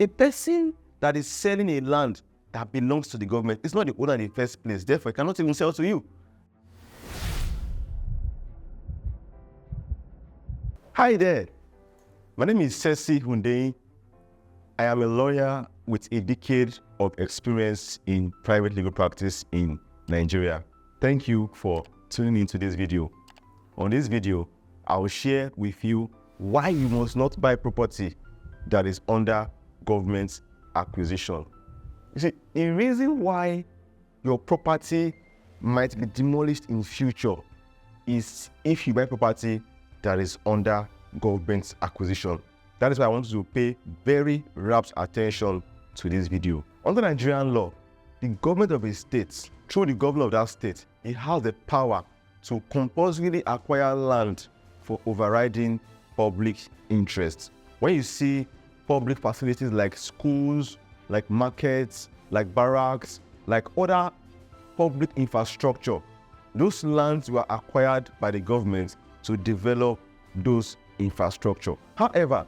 A person that is selling a land that belongs to the government is not the owner in the first place. Therefore, it cannot even sell to you. Hi there. My name is Sesi Hundeyin. I am a lawyer with a decade of experience in private legal practice in Nigeria. Thank you for tuning into this video. On this video, I will share with you why you must not buy property that is under government acquisition. You see, the reason why your property might be demolished in future is if you buy property that is under government acquisition. That is why I want you to pay very rapt attention to this video. Under Nigerian law, the government of a state, through the governor of that state, it has the power to compulsorily acquire land for overriding public interest. When you see public facilities like schools, like markets, like barracks, like other public infrastructure, those lands were acquired by the government to develop those infrastructure. However,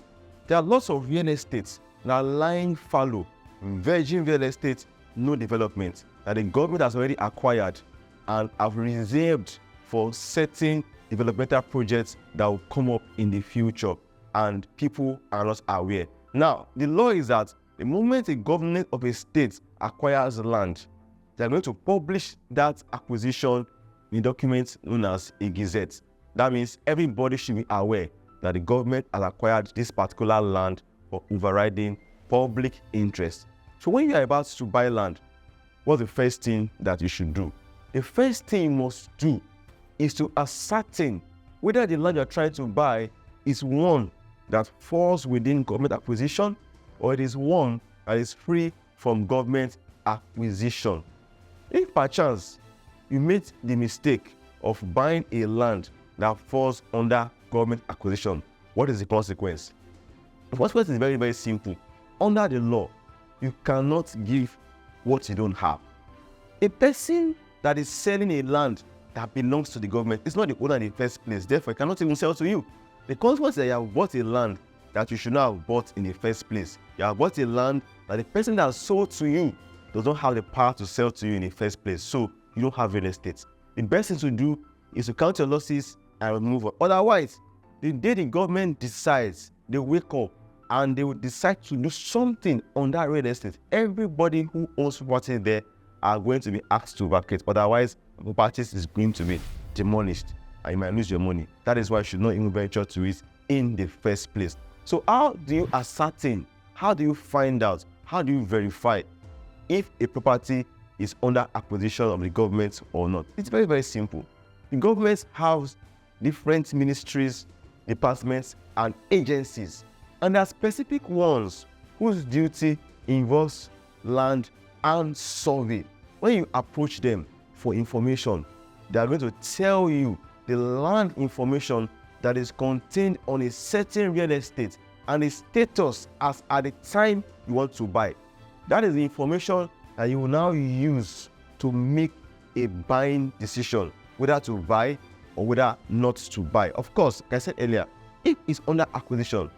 there are lots of real estates that are lying fallow, virgin real estate, no development, that the government has already acquired and have reserved for certain developmental projects that will come up in the future, and people are not aware. Now, the law is that the moment a government of a state acquires land, they are going to publish that acquisition in a document known as a gazette. That means everybody should be aware that the government has acquired this particular land for overriding public interest. So when you are about to buy land, what's the first thing that you should do? The first thing you must do is to ascertain whether the land you are trying to buy is one that falls within government acquisition, or it is one that is free from government acquisition. If perchance you made the mistake of buying a land that falls under government acquisition, what is the consequence? The consequence is very, very simple. Under the law, you cannot give what you don't have. A person that is selling a land that belongs to the government is not the owner in the first place. Therefore, it cannot even sell to you. The consequence is that you have bought a land that you should not have bought in the first place. You have bought a land that the person that sold to you does not have the power to sell to you in the first place. So you don't have real estate. The best thing to do is to count your losses and move on. Otherwise, the day the government decides, they wake up and they will decide to do something on that real estate, everybody who owns property there are going to be asked to vacate. Otherwise, the property is going to be demolished and you might lose your money. That is why you should not even venture to it in the first place. So how do you ascertain? How do you find out? How do you verify if a property is under acquisition of the government or not? It's very, very simple. The government has different ministries, departments, and agencies. And there are specific ones whose duty involves land and survey. When you approach them for information, they are going to tell you the land information that is contained on a certain real estate and its status as at the time you want to buy. That is the information that you will now use to make a buying decision, whether to buy or whether not to buy. Of course, like I said earlier, if it's under acquisition,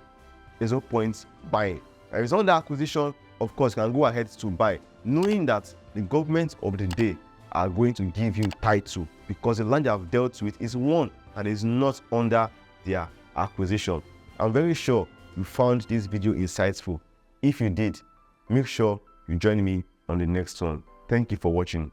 there's no point buying. If it's under acquisition, of course, you can go ahead to buy, knowing that the government of the day are going to give you title because the land you have dealt with is one that is not under their acquisition. I'm very sure you found this video insightful. If you did, make sure you join me on the next one. Thank you for watching.